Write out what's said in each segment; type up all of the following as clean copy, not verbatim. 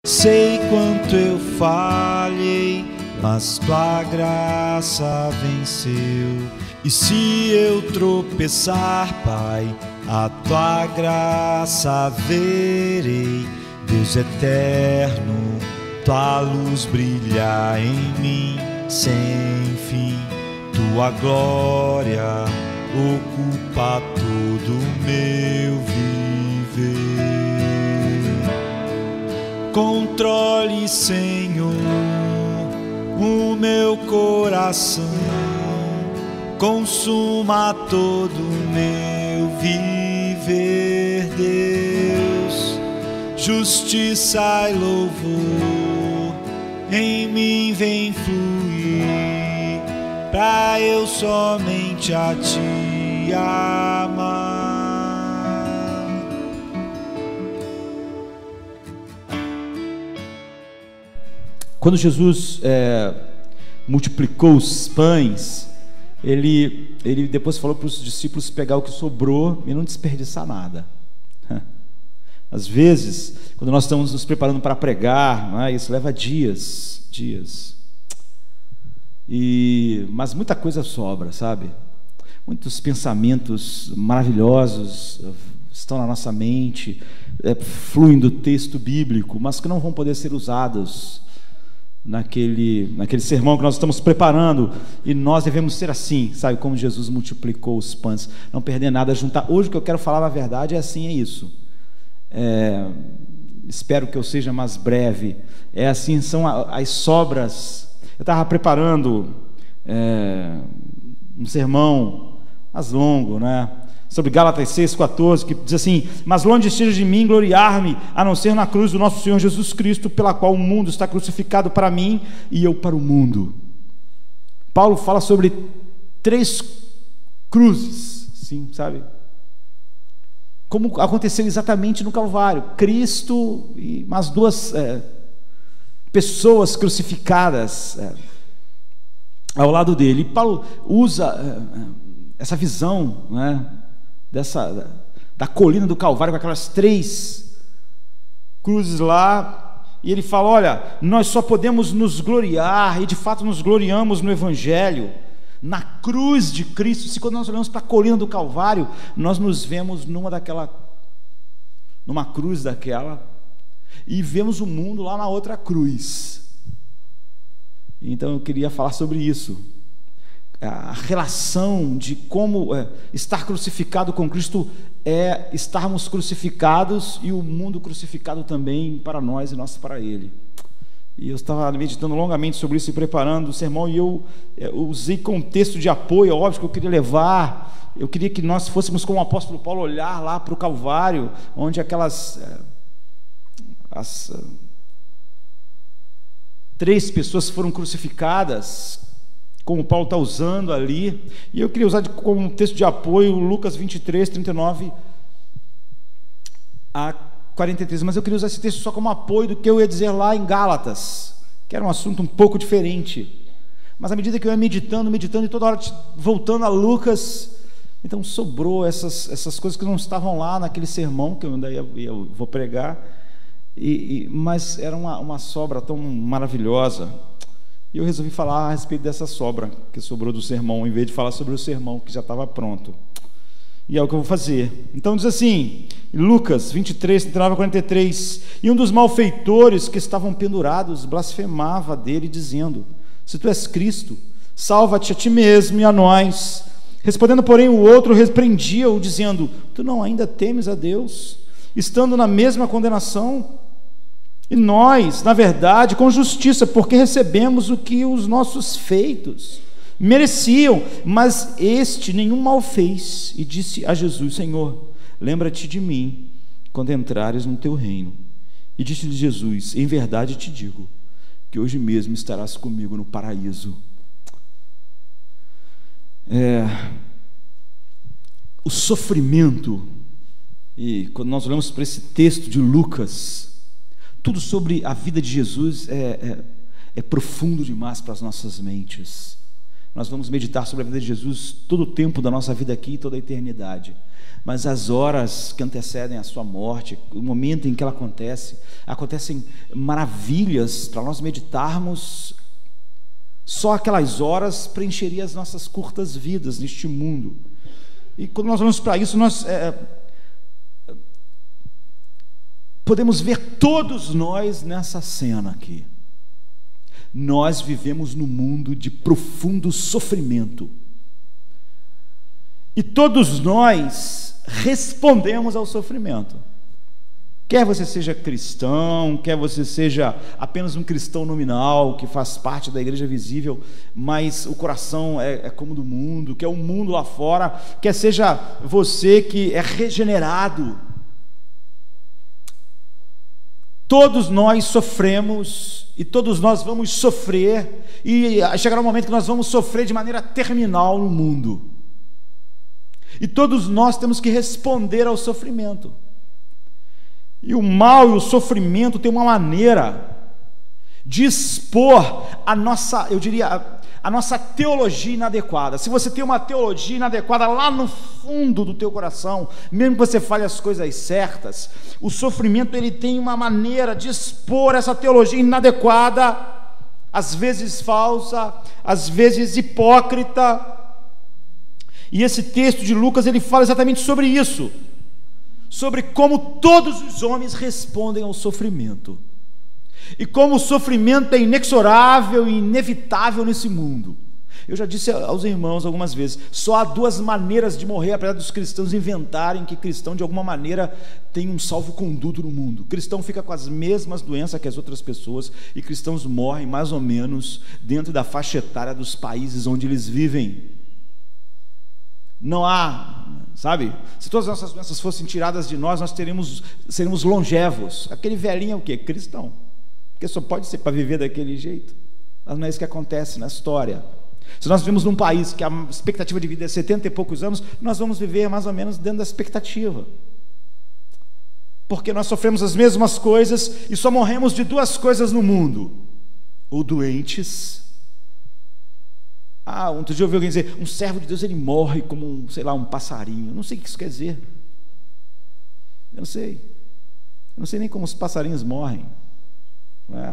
Sei quanto eu falhei, mas tua graça venceu. E se eu tropeçar, Pai, a tua graça verei. Deus eterno, tua luz brilha em mim sem fim. Tua glória ocupa todo o meu viver. Controle, Senhor, o meu coração, consuma todo o meu viver, Deus. Justiça e louvor em mim vem fluir, pra eu somente a Ti amar. Quando Jesus multiplicou os pães, ele depois falou para os discípulos pegar o que sobrou e não desperdiçar nada. Às vezes, quando nós estamos nos preparando para pregar, não é? Isso leva dias. Mas muita coisa sobra, sabe? Muitos pensamentos maravilhosos estão na nossa mente, fluem do texto bíblico, mas que não vão poder ser usados naquele sermão que nós estamos preparando. E nós devemos ser assim, sabe? Como Jesus multiplicou os pães, não perder nada, juntar. Hoje o que eu quero falar, na verdade, é isso. Espero que eu seja mais breve. Assim, são as sobras. Eu estava preparando um sermão mais longo, né? Sobre Gálatas 6,14, que diz assim: mas longe esteja de mim gloriar-me, a não ser na cruz do nosso Senhor Jesus Cristo, pela qual o mundo está crucificado para mim e eu para o mundo. Paulo fala sobre 3 cruzes, sim, sabe? Como aconteceu exatamente no Calvário. Cristo e mais 2 pessoas crucificadas ao lado dele. E Paulo usa essa visão, né, da colina do Calvário, com aquelas 3 cruzes lá, e ele fala: olha, nós só podemos nos gloriar, e de fato nos gloriamos no Evangelho, na cruz de Cristo. Se quando nós olhamos para a colina do Calvário, nós nos vemos numa cruz daquela, e vemos o mundo lá na outra cruz. Então eu queria falar sobre isso, a relação de como estar crucificado com Cristo é estarmos crucificados e o mundo crucificado também para nós e nós para Ele. E eu estava meditando longamente sobre isso e preparando o sermão, e eu usei contexto de apoio, óbvio que eu queria levar. Eu queria que nós fôssemos como o apóstolo Paulo, olhar lá para o Calvário, onde aquelas as 3 pessoas foram crucificadas, como Paulo está usando ali. E eu queria usar como texto de apoio Lucas 23, 39 a 43, mas eu queria usar esse texto só como apoio do que eu ia dizer lá em Gálatas, que era um assunto um pouco diferente. Mas à medida que eu ia meditando e toda hora voltando a Lucas, então sobrou essas coisas que não estavam lá naquele sermão que eu ainda vou pregar, mas era uma sobra tão maravilhosa. E eu resolvi falar a respeito dessa sobra que sobrou do sermão, em vez de falar sobre o sermão que já estava pronto. E é o que eu vou fazer. Então diz assim, Lucas 23, 39 a 43: e um dos malfeitores que estavam pendurados blasfemava dele, dizendo: se tu és Cristo, salva-te a ti mesmo e a nós. Respondendo, porém, o outro repreendia-o, dizendo: tu não ainda temes a Deus, estando na mesma condenação? E nós, na verdade, com justiça, porque recebemos o que os nossos feitos mereciam. Mas este nenhum mal fez, e disse a Jesus: Senhor, lembra-te de mim quando entrares no teu reino. E disse-lhe Jesus: em verdade te digo, que hoje mesmo estarás comigo no paraíso. O sofrimento, e quando nós olhamos para esse texto de Lucas, tudo sobre a vida de Jesus é profundo demais para as nossas mentes. Nós vamos meditar sobre a vida de Jesus todo o tempo da nossa vida aqui, toda a eternidade. Mas as horas que antecedem a sua morte, o momento em que ela acontece, acontecem maravilhas para nós meditarmos. Só aquelas horas preencheriam as nossas curtas vidas neste mundo. E quando nós vamos para isso, nós podemos ver todos nós nessa cena aqui. Nós vivemos num mundo de profundo sofrimento. E todos nós respondemos ao sofrimento. Quer você seja cristão, quer você seja apenas um cristão nominal, que faz parte da igreja visível, mas o coração é como do mundo, quer o mundo lá fora, quer seja você que é regenerado. Todos nós sofremos e todos nós vamos sofrer, e chegará um momento que nós vamos sofrer de maneira terminal no mundo. E todos nós temos que responder ao sofrimento. E o mal e o sofrimento tem uma maneira de expor a nossa, eu diria, a nossa teologia inadequada. Se você tem uma teologia inadequada lá no fundo do teu coração, mesmo que você fale as coisas certas, o sofrimento ele tem uma maneira de expor essa teologia inadequada, às vezes falsa, às vezes hipócrita. E esse texto de Lucas ele fala exatamente sobre isso, sobre como todos os homens respondem ao sofrimento, e como o sofrimento é inexorável e inevitável nesse mundo. Eu já disse aos irmãos algumas vezes, só há duas maneiras de morrer, apesar dos cristãos inventarem que cristão de alguma maneira tem um salvo-conduto no mundo. Cristão fica com as mesmas doenças que as outras pessoas, e cristãos morrem mais ou menos dentro da faixa etária dos países onde eles vivem. Não há, sabe, se todas as nossas doenças fossem tiradas de nós, seríamos longevos. Aquele velhinho é o quê? Cristão, porque só pode ser para viver daquele jeito. Mas não é isso que acontece na história. Se nós vivemos num país que a expectativa de vida é 70 e poucos anos, nós vamos viver mais ou menos dentro da expectativa, porque nós sofremos as mesmas coisas e só morremos de duas coisas no mundo: ou doentes. Outro dia eu ouvi alguém dizer, um servo de Deus ele morre como um passarinho. Eu não sei o que isso quer dizer. Eu não sei nem como os passarinhos morrem,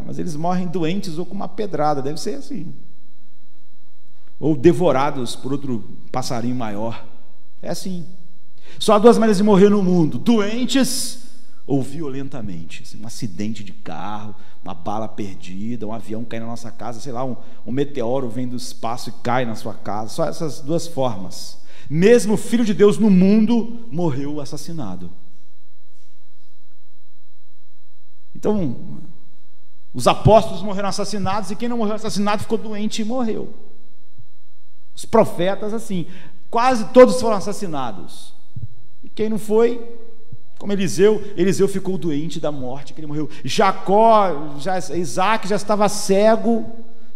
mas eles morrem doentes ou com uma pedrada, deve ser assim, ou devorados por outro passarinho maior. É assim. Só há duas maneiras de morrer no mundo: doentes ou violentamente, assim, um acidente de carro, uma bala perdida, um avião cai na nossa casa, um meteoro vem do espaço e cai na sua casa. Só essas duas formas. Mesmo o Filho de Deus no mundo morreu assassinado. Então, os apóstolos morreram assassinados, e quem não morreu assassinado ficou doente e morreu. Os profetas, assim, quase todos foram assassinados. E quem não foi, como Eliseu ficou doente da morte, que ele morreu. Isaac já estava cego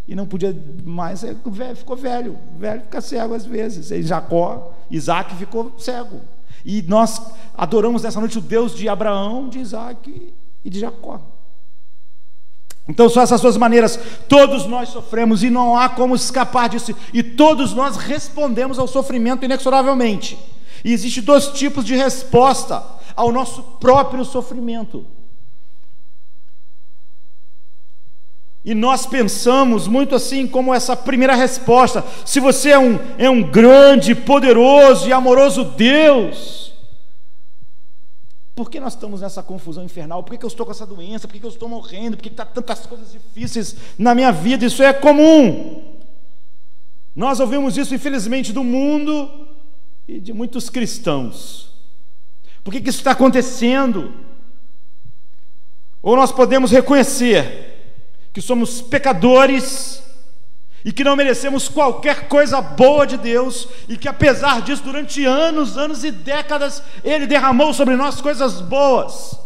e não podia mais, ficou velho fica cego às vezes. Isaac ficou cego. E nós adoramos nessa noite o Deus de Abraão, de Isaac e de Jacó. Então são essas duas maneiras. Todos nós sofremos e não há como escapar disso, e todos nós respondemos ao sofrimento inexoravelmente. E existem dois tipos de resposta ao nosso próprio sofrimento. E nós pensamos muito assim, como essa primeira resposta: se você é um grande, poderoso e amoroso Deus, por que nós estamos nessa confusão infernal? Por que eu estou com essa doença? Por que eu estou morrendo? Por que está tantas coisas difíceis na minha vida? Isso é comum. Nós ouvimos isso, infelizmente, do mundo e de muitos cristãos. Por que isso está acontecendo? Ou nós podemos reconhecer que somos pecadores e que não merecemos qualquer coisa boa de Deus, e que apesar disso, durante anos e décadas, Ele derramou sobre nós coisas boas: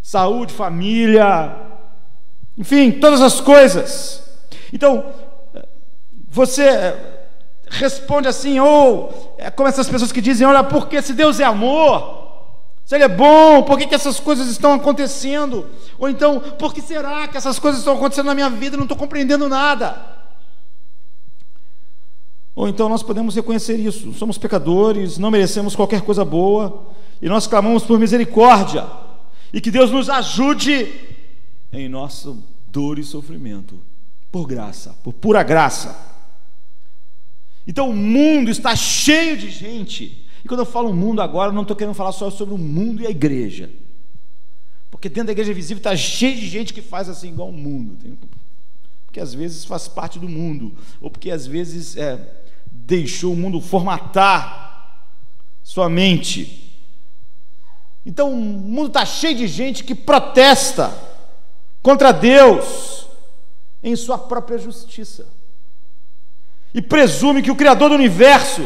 saúde, família, enfim, todas as coisas. Então, você responde assim, como essas pessoas que dizem: olha, porque se Deus é amor, se Ele é bom, por que essas coisas estão acontecendo? Ou então, por que será que essas coisas estão acontecendo na minha vida? Eu não estou compreendendo nada. Ou então nós podemos reconhecer isso: somos pecadores, não merecemos qualquer coisa boa, e nós clamamos por misericórdia, e que Deus nos ajude em nossa dor e sofrimento, por graça, por pura graça. Então o mundo está cheio de gente, e quando eu falo mundo agora, eu não estou querendo falar só sobre o mundo e a igreja, porque dentro da igreja visível está cheio de gente que faz assim igual o mundo, porque às vezes faz parte do mundo, ou porque às vezes deixou o mundo formatar sua mente. Então o mundo está cheio de gente que protesta contra Deus em sua própria justiça, e presume que o Criador do universo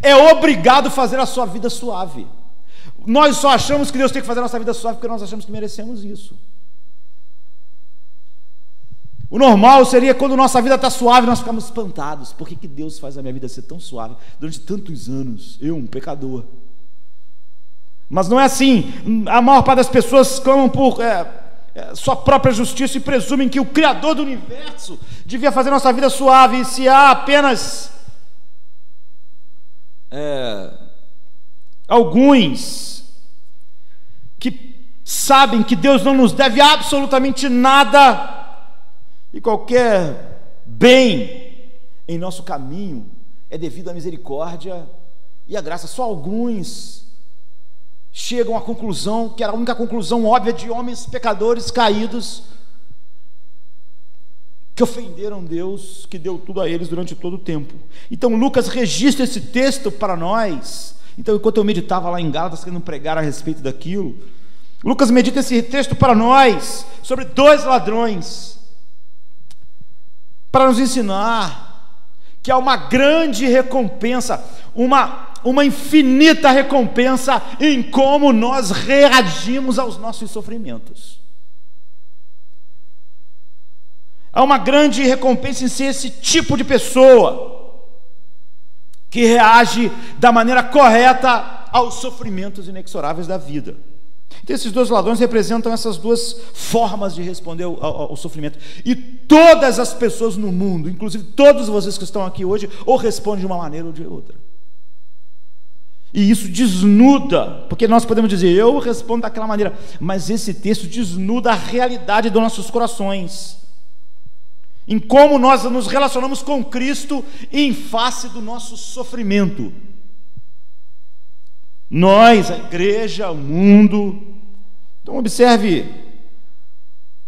é obrigado a fazer a sua vida suave. Nós só achamos que Deus tem que fazer a nossa vida suave porque nós achamos que merecemos isso. O normal seria quando nossa vida está suave, nós ficamos espantados. Por que Deus faz a minha vida ser tão suave durante tantos anos? Eu, um pecador. Mas não é assim. A maior parte das pessoas clamam por sua própria justiça e presumem que o Criador do universo devia fazer nossa vida suave. E se há apenas alguns que sabem que Deus não nos deve absolutamente nada, e qualquer bem em nosso caminho é devido à misericórdia e à graça, só alguns chegam à conclusão, que era a única conclusão óbvia de homens pecadores caídos, que ofenderam Deus, que deu tudo a eles durante todo o tempo. Então Lucas registra esse texto para nós. Então, enquanto eu meditava lá em Gálatas, querendo pregar a respeito daquilo, Lucas medita esse texto para nós, sobre 2 ladrões, para nos ensinar que há uma grande recompensa, uma infinita recompensa em como nós reagimos aos nossos sofrimentos. Há uma grande recompensa em ser esse tipo de pessoa que reage da maneira correta aos sofrimentos inexoráveis da vida. Então esses 2 ladrões representam essas 2 formas de responder ao sofrimento, e todas as pessoas no mundo, inclusive todos vocês que estão aqui hoje, ou respondem de uma maneira ou de outra. E isso desnuda, porque nós podemos dizer, eu respondo daquela maneira, mas esse texto desnuda a realidade dos nossos corações, em como nós nos relacionamos com Cristo em face do nosso sofrimento. Nós, a igreja, o mundo. Então observe,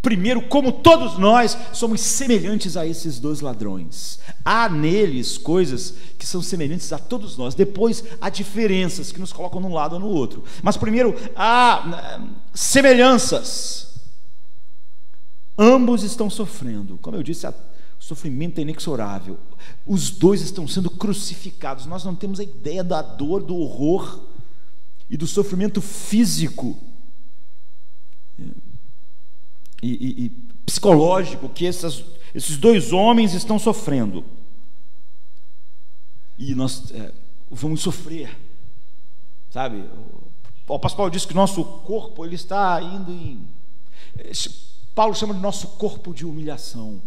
primeiro, como todos nós somos semelhantes a esses 2 ladrões. Há neles coisas que são semelhantes a todos nós. Depois há diferenças que nos colocam num lado ou no outro. Mas primeiro há semelhanças. Ambos estão sofrendo. Como eu disse, o sofrimento é inexorável. Os 2 estão sendo crucificados. Nós não temos a ideia da dor, do horror e do sofrimento físico e psicológico que esses 2 homens estão sofrendo. E nós vamos sofrer, sabe? O apóstolo Paulo diz que o nosso corpo, ele está indo em... Paulo chama de nosso corpo de humilhação.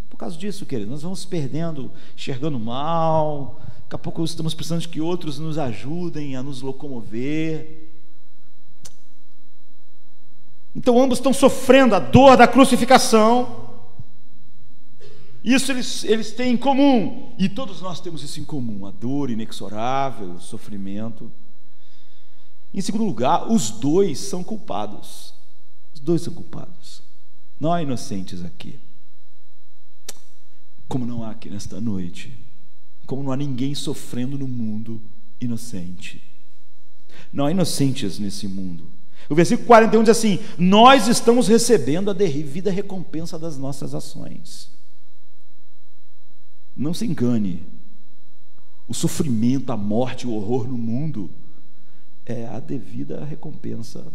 Por causa disso, querido, nós vamos perdendo, enxergando mal. Daqui a pouco estamos precisando de que outros nos ajudem a nos locomover. Então ambos estão sofrendo a dor da crucificação. Isso eles têm em comum, e todos nós temos isso em comum: a dor inexorável, o sofrimento. Em segundo lugar, os 2 são culpados. Os 2 são culpados. Não há inocentes aqui, como não há aqui nesta noite. Como não há ninguém sofrendo no mundo inocente. Não há inocentes nesse mundo. O versículo 41 diz assim: nós estamos recebendo a devida recompensa das nossas ações. Não se engane, o sofrimento, a morte, o horror no mundo é a devida recompensa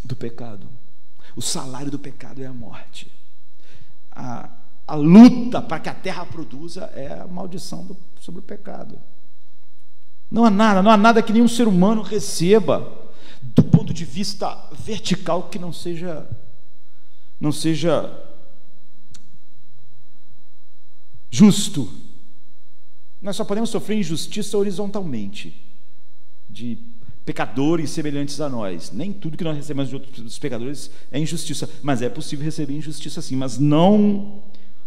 do pecado. O salário do pecado é a morte. A luta para que a terra produza é a maldição sobre o pecado. Não há nada que nenhum ser humano receba do ponto de vista vertical que não seja justo. Nós só podemos sofrer injustiça horizontalmente, de pecadores semelhantes a nós. Nem tudo que nós recebemos de outros pecadores é injustiça, mas é possível receber injustiça sim, mas não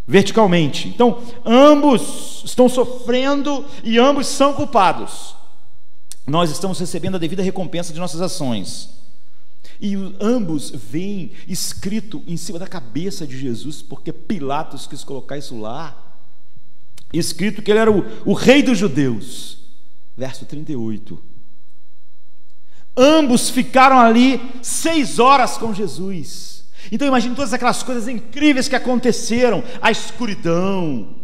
verticalmente. Então, ambos estão sofrendo e ambos são culpados. Nós estamos recebendo a devida recompensa de nossas ações. E ambos veem escrito em cima da cabeça de Jesus, porque Pilatos quis colocar isso lá, escrito que ele era o rei dos judeus. Verso 38. Ambos ficaram ali 6 horas com Jesus. Então imagine todas aquelas coisas incríveis que aconteceram, a escuridão,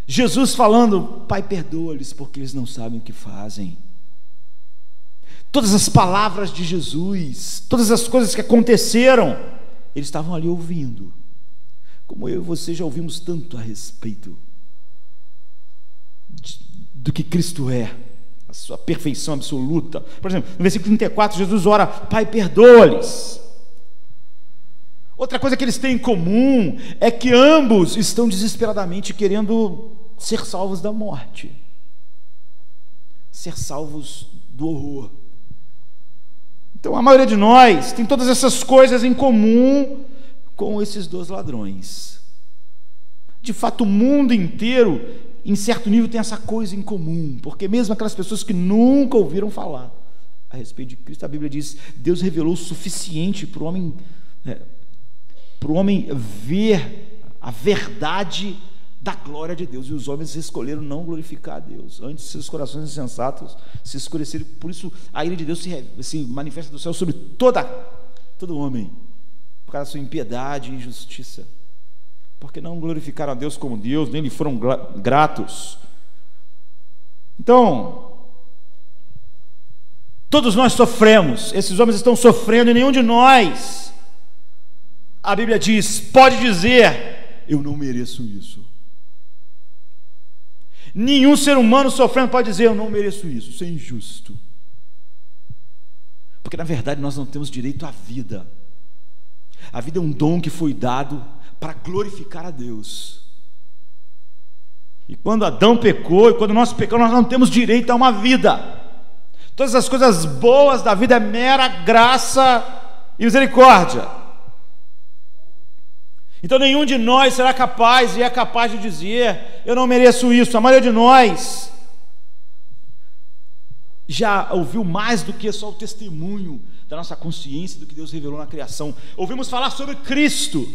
Jesus falando: Pai, perdoa-lhes porque eles não sabem o que fazem. Todas as palavras de Jesus, todas as coisas que aconteceram, eles estavam ali ouvindo, como eu e você já ouvimos tanto a respeito do que Cristo é, a sua perfeição absoluta. Por exemplo, no versículo 34, Jesus ora: Pai, perdoa-lhes. Outra coisa que eles têm em comum é que ambos estão desesperadamente querendo ser salvos da morte, ser salvos do horror. Então a maioria de nós tem todas essas coisas em comum com esses 2 ladrões. De fato, o mundo inteiro, em certo nível, tem essa coisa em comum, porque mesmo aquelas pessoas que nunca ouviram falar a respeito de Cristo, a Bíblia diz: Deus revelou o suficiente para o homem ver a verdade da glória de Deus, e os homens escolheram não glorificar a Deus. Antes, seus corações insensatos se escureceram. Por isso a ira de Deus se manifesta do céu sobre todo homem, por causa da sua impiedade e injustiça, porque não glorificaram a Deus como Deus, nem lhe foram gratos. Então, todos nós sofremos, esses homens estão sofrendo, e nenhum de nós, a Bíblia diz, pode dizer: eu não mereço isso. Nenhum ser humano sofrendo pode dizer: eu não mereço isso, isso é injusto. Porque na verdade nós não temos direito à vida. A vida é um dom que foi dado para glorificar a Deus. E quando Adão pecou, e quando nós pecamos, nós não temos direito a uma vida. Todas as coisas boas da vida é mera graça e misericórdia. Então nenhum de nós será capaz e é capaz de dizer: eu não mereço isso. A maioria de nós já ouviu mais do que só o testemunho da nossa consciência do que Deus revelou na criação. Ouvimos falar sobre Cristo.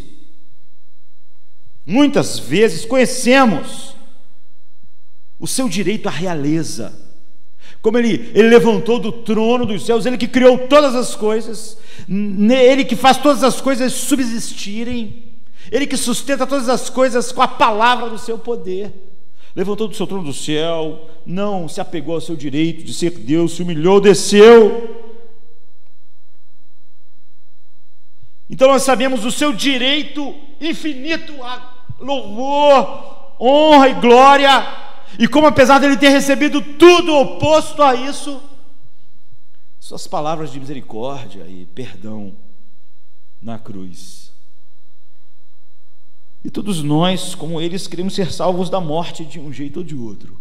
Muitas vezes conhecemos o seu direito à realeza, como ele levantou do trono dos céus, ele que criou todas as coisas, ele que faz todas as coisas subsistirem, ele que sustenta todas as coisas com a palavra do seu poder. Levantou do seu trono do céu, não se apegou ao seu direito de ser Deus, se humilhou, desceu. Então nós sabemos o seu direito infinito a louvor, honra e glória, e como apesar dele ter recebido tudo oposto a isso, suas palavras de misericórdia e perdão na cruz. E todos nós, como eles, queremos ser salvos da morte de um jeito ou de outro.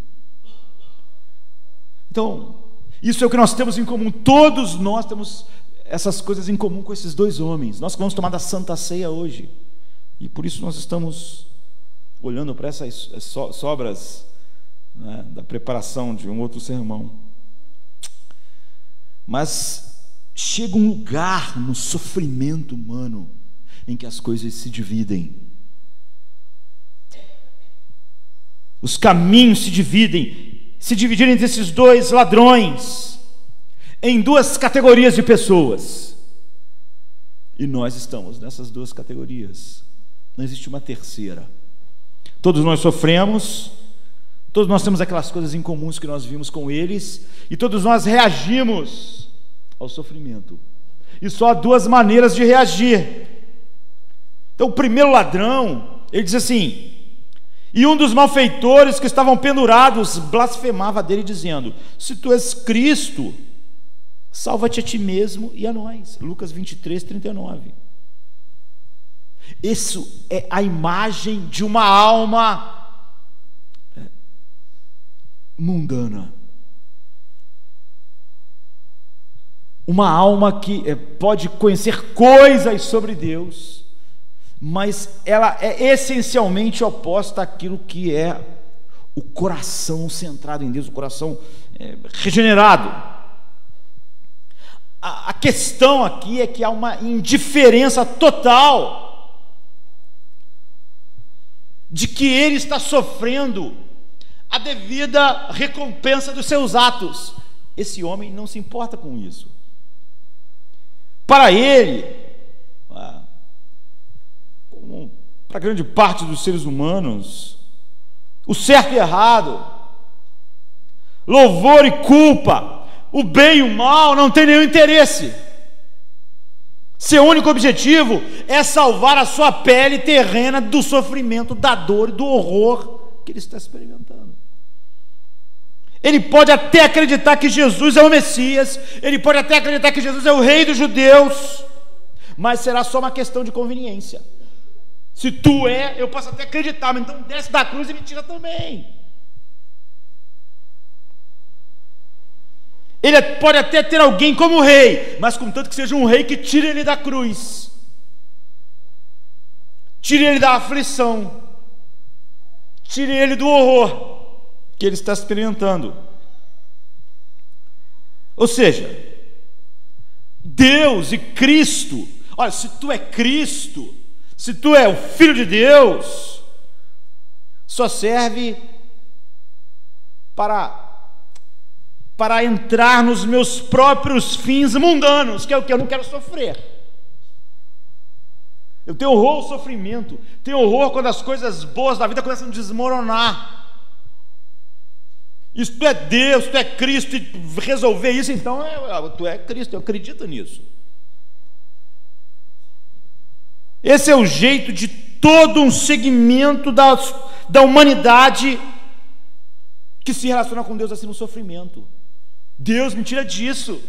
Então, isso é o que nós temos em comum. Todos nós temos essas coisas em comum com esses 2 homens. Nós que vamos tomar da Santa Ceia hoje, e por isso nós estamos olhando para essas sobras, né, da preparação de um outro sermão. Mas chega um lugar no sofrimento humano em que as coisas se dividem. Os caminhos se dividiram entre esses 2 ladrões em 2 categorias de pessoas. E nós estamos nessas 2 categorias. Não existe uma terceira. Todos nós sofremos, todos nós temos aquelas coisas em comuns que nós vimos com eles, e todos nós reagimos ao sofrimento. E só há 2 maneiras de reagir. Então o primeiro ladrão, ele diz assim: e um dos malfeitores que estavam pendurados blasfemava dele, dizendo: se tu és Cristo, salva-te a ti mesmo e a nós. Lucas 23, 39. Isso é a imagem de uma alma mundana. Uma alma que pode conhecer coisas sobre Deus, mas ela é essencialmente oposta àquilo que é o coração centrado em Deus, o coração regenerado. A questão aqui é que há uma indiferença total de que ele está sofrendo a devida recompensa dos seus atos. Esse homem não se importa com isso. Para ele, como para grande parte dos seres humanos, o certo e errado, louvor e culpa, o bem e o mal não tem nenhum interesse. Seu único objetivo é salvar a sua pele terrena do sofrimento, da dor e do horror que ele está experimentando. Ele pode até acreditar que Jesus é o Messias, ele pode até acreditar que Jesus é o Rei dos Judeus, mas será só uma questão de conveniência. Se tu eu posso até acreditar, mas então desce da cruz e me tira também. Ele pode até ter alguém como rei, mas contanto que seja um rei que tire ele da cruz, tire ele da aflição, tire ele do horror que ele está experimentando. Ou seja, Deus e Cristo, olha, se tu é Cristo, se tu é o Filho de Deus, só serve para entrar nos meus próprios fins mundanos, que é o que eu não quero sofrer. Eu tenho horror ao sofrimento, tenho horror quando as coisas boas da vida começam a desmoronar. Se tu é Deus, tu é Cristo, e resolver isso, então tu é Cristo, eu acredito nisso. Esse é o jeito de todo um segmento da humanidade que se relaciona com Deus assim no sofrimento. Deus, me tira disso.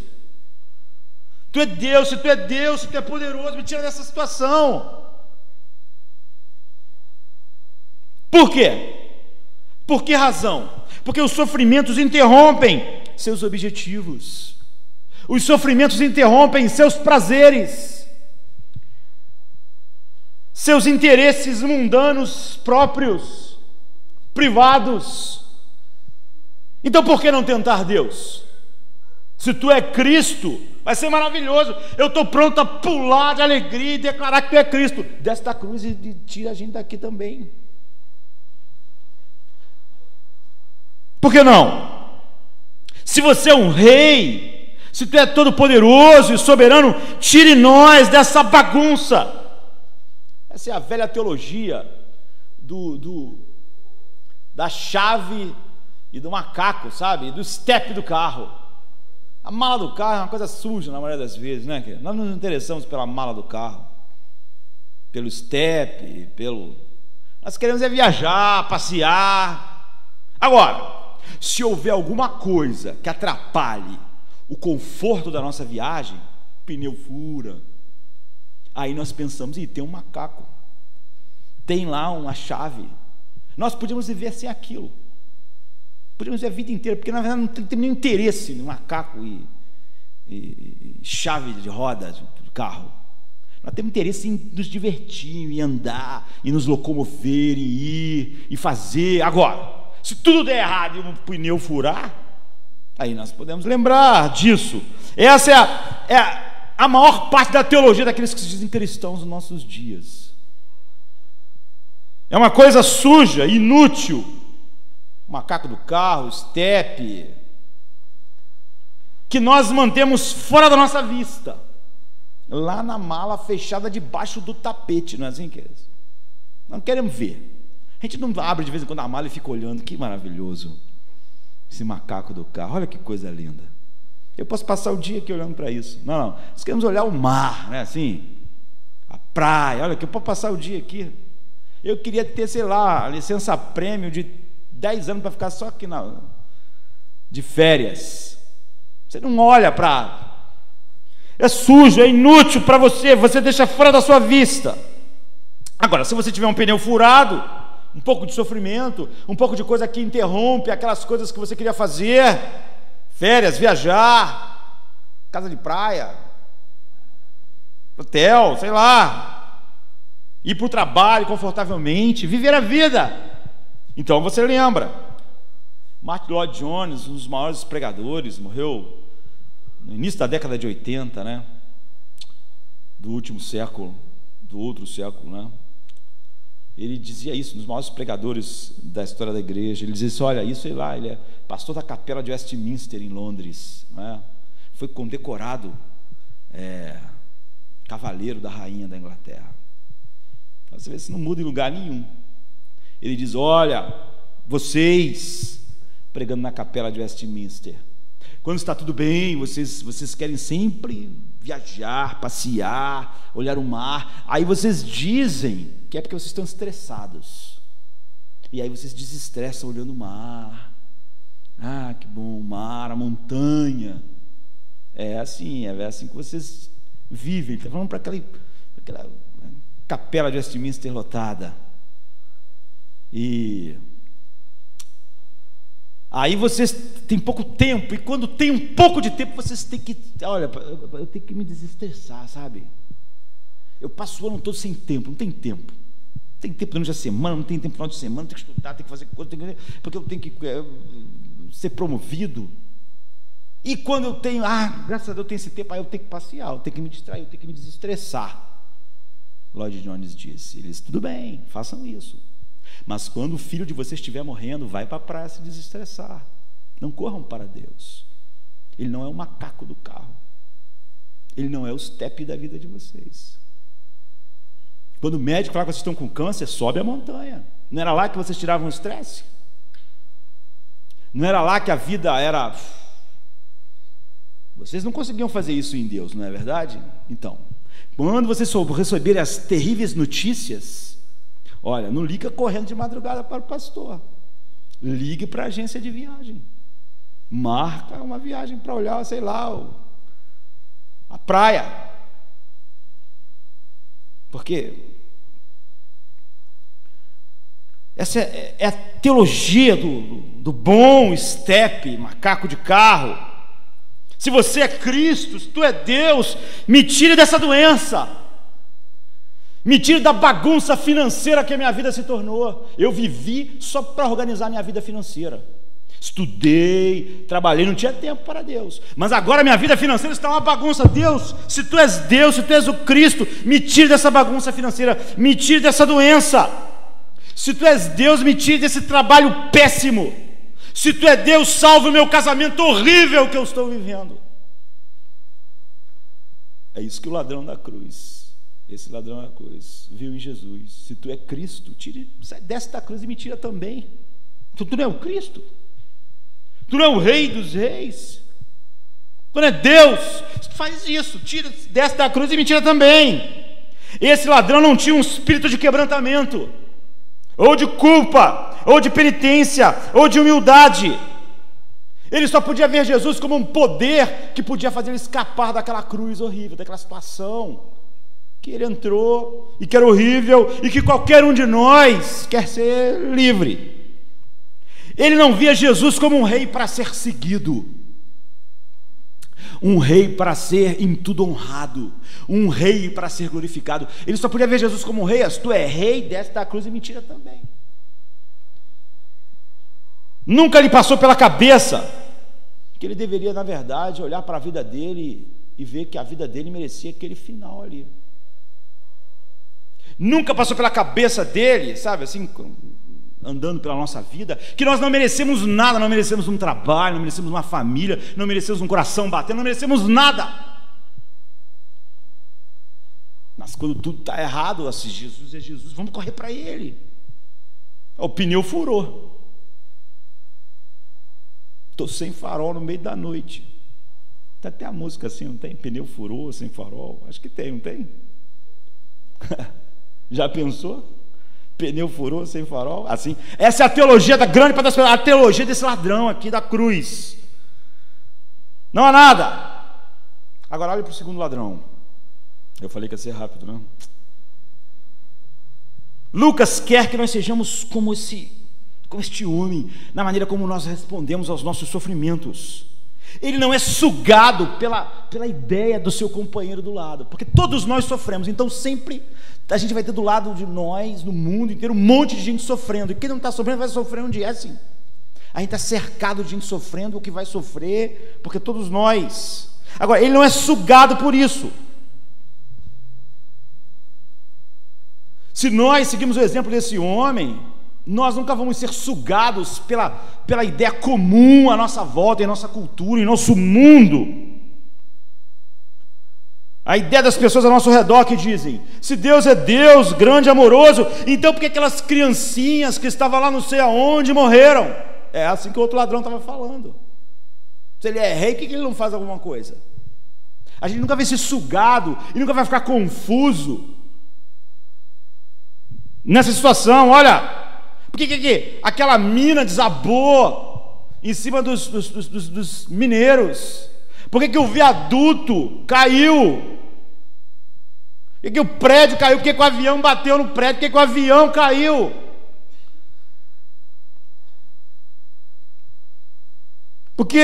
Tu é Deus, se tu é Deus, se tu é poderoso, me tira dessa situação. Por quê? Por que razão? Porque os sofrimentos interrompem seus objetivos. Os sofrimentos interrompem seus prazeres, seus interesses mundanos próprios, privados. Então por que não tentar Deus? Se tu é Cristo, vai ser maravilhoso. Eu estou pronto a pular de alegria e declarar que tu é Cristo. Desce da cruz e tira a gente daqui também. Por que não? Se você é um rei, se tu é todo poderoso e soberano, tire nós dessa bagunça. Essa é a velha teologia da chave e do macaco, sabe? Do step do carro. A mala do carro é uma coisa suja na maioria das vezes, né? Nós não nos interessamos pela mala do carro, pelo step, nós queremos viajar, passear. Agora, se houver alguma coisa que atrapalhe o conforto da nossa viagem, pneu fura, aí nós pensamos, tem um macaco, tem lá uma chave, nós podíamos viver sem aquilo, podíamos viver a vida inteira, porque na verdade não tem nenhum interesse no macaco e chave de rodas do carro. Nós temos interesse em nos divertir, em andar, em nos locomover, em ir e fazer. Agora, se tudo der errado e um pneu furar, aí nós podemos lembrar disso. Essa é a maior parte da teologia daqueles que se dizem cristãos nos nossos dias. É uma coisa suja, inútil. O macaco do carro, o step, que nós mantemos fora da nossa vista, lá na mala fechada debaixo do tapete, não é assim, queridos? Não queremos ver. A gente não abre de vez em quando a mala e fica olhando. Que maravilhoso esse macaco do carro, olha que coisa linda. Eu posso passar o dia aqui olhando para isso. Não, nós queremos olhar o mar, né? Assim, a praia, olha que eu posso passar o dia aqui. Eu queria ter, sei lá, a licença prêmio de 10 anos para ficar só aqui de férias. Você não olha para... É sujo, é inútil para você deixa fora da sua vista. Agora, se você tiver um pneu furado, um pouco de sofrimento, um pouco de coisa que interrompe aquelas coisas que você queria fazer, férias, viajar, casa de praia, hotel, sei lá, ir para o trabalho confortavelmente, viver a vida. Então você lembra, Martin Lloyd Jones, um dos maiores pregadores, morreu no início da década de 80, né? Do último século, do outro século, né? Ele dizia isso, um dos maiores pregadores da história da igreja. Ele dizia isso, olha, isso aí lá, ele é pastor da capela de Westminster em Londres, né? Foi condecorado cavaleiro da rainha da Inglaterra. Às vezes não muda em lugar nenhum. Ele diz, olha, vocês pregando na capela de Westminster, quando está tudo bem, vocês querem sempre viajar, passear, olhar o mar, aí vocês dizem que é porque vocês estão estressados, e aí vocês desestressam olhando o mar. Ah, que bom, o mar, a montanha. É assim que vocês vivem. Está falando para aquela capela de Westminster lotada. E aí vocês têm pouco tempo, e quando tem um pouco de tempo, vocês têm que, olha, eu tenho que me desestressar, sabe? Eu passo o ano todo sem tempo, não tem tempo. Não tem tempo durante a semana, não tem tempo no final de semana, tem que estudar, tem que fazer coisa, porque eu tenho que ser promovido. E quando eu tenho, graças a Deus eu tenho esse tempo, aí eu tenho que passear, eu tenho que me distrair, eu tenho que me desestressar. Lloyd Jones disse, eles, tudo bem, façam isso. Mas quando o filho de vocês estiver morrendo, vai para a praia se desestressar. Não corram para Deus. Ele não é o macaco do carro. Ele não é o step da vida de vocês. Quando o médico fala que vocês estão com câncer, sobe a montanha. Não era lá que vocês tiravam o estresse? Não era lá que a vida era... Vocês não conseguiam fazer isso em Deus, não é verdade? Então, quando vocês receberem as terríveis notícias, olha, não liga correndo de madrugada para o pastor. Ligue para a agência de viagem. Marca uma viagem para olhar, sei lá, a praia. Porque essa é a teologia do bom step, macaco de carro. Se você é Cristo, se tu é Deus, me tire dessa doença. Me tire da bagunça financeira que a minha vida se tornou. Eu vivi só para organizar minha vida financeira. Estudei, trabalhei, não tinha tempo para Deus. Mas agora minha vida financeira está uma bagunça. Deus, se tu és o Cristo, me tire dessa bagunça financeira, me tire dessa doença. Se tu és Deus, me tire desse trabalho péssimo. Se tu é Deus, salve o meu casamento horrível que eu estou vivendo. É isso que o ladrão da cruz, esse ladrão da cruz, viu em Jesus. Se tu é Cristo, desce da cruz e me tira também. Tu não é o Cristo? Tu não é o Rei dos Reis? Tu não é Deus? Tu faz isso, desce da cruz e me tira também. Esse ladrão não tinha um espírito de quebrantamento, ou de culpa, ou de penitência, ou de humildade. Ele só podia ver Jesus como um poder que podia fazer ele escapar daquela cruz horrível, daquela situação que ele entrou e que era horrível e que qualquer um de nós quer ser livre. Ele não via Jesus como um rei para ser seguido, um rei para ser em tudo honrado, um rei para ser glorificado. Ele só podia ver Jesus como um rei. Se tu é rei, desce da cruz e me tira também. Nunca lhe passou pela cabeça que ele deveria, na verdade, olhar para a vida dele e ver que a vida dele merecia aquele final ali. Nunca passou pela cabeça dele, sabe, assim, andando pela nossa vida, que nós não merecemos nada, não merecemos um trabalho, não merecemos uma família, não merecemos um coração batendo, não merecemos nada. Mas quando tudo está errado, assim, Jesus é Jesus, vamos correr para ele. O pneu furou. Estou sem farol no meio da noite. Tem até a música assim, não tem? Pneu furou, sem farol. Acho que tem, não tem? Já pensou? Pneu furou, sem farol. Assim, essa é a teologia da grande parte das pessoas, a teologia desse ladrão aqui da cruz. Não há nada. Agora olha para o segundo ladrão. Eu falei que ia ser rápido, não? Lucas quer que nós sejamos como este homem, na maneira como nós respondemos aos nossos sofrimentos. Ele não é sugado pela ideia do seu companheiro do lado, porque todos nós sofremos, então sempre a gente vai ter do lado de nós, no mundo inteiro, um monte de gente sofrendo, e quem não está sofrendo vai sofrer um dia, é assim. A gente está cercado de gente sofrendo, o que vai sofrer, porque todos nós. Agora, ele não é sugado por isso. Se nós seguimos o exemplo desse homem, nós nunca vamos ser sugados pela ideia comum à nossa volta, em nossa cultura, em nosso mundo. A ideia das pessoas ao nosso redor que dizem: se Deus é Deus, grande e amoroso, então por que aquelas criancinhas que estavam lá não sei aonde morreram? É assim que o outro ladrão estava falando. Se ele é rei, por que ele não faz alguma coisa? A gente nunca vai ser sugado e nunca vai ficar confuso nessa situação. Olha, por que aquela mina desabou em cima dos mineiros? Por que o viaduto caiu? Por que o prédio caiu? Por que o avião bateu no prédio? Por que o avião caiu? Porque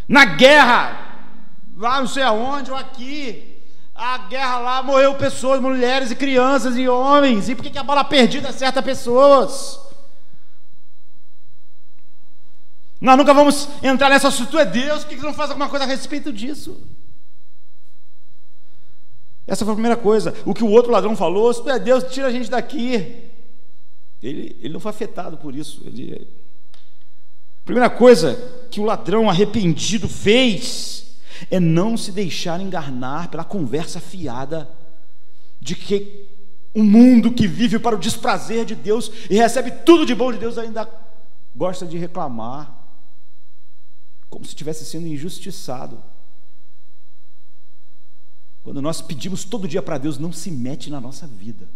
na guerra, lá não sei aonde ou aqui, a guerra lá morreu pessoas, mulheres e crianças e homens. E por que a bala perdida acerta pessoas? Nós nunca vamos entrar nessa. Se tu é Deus, por que você não faz alguma coisa a respeito disso? Essa foi a primeira coisa. O que o outro ladrão falou: se tu é Deus, tira a gente daqui. Ele não foi afetado por isso. A primeira coisa que o ladrão arrependido fez é não se deixar enganar pela conversa fiada de que um mundo que vive para o desprazer de Deus e recebe tudo de bom de Deus ainda gosta de reclamar, como se estivesse sendo injustiçado. Quando nós pedimos todo dia para Deus: não se mete na nossa vida,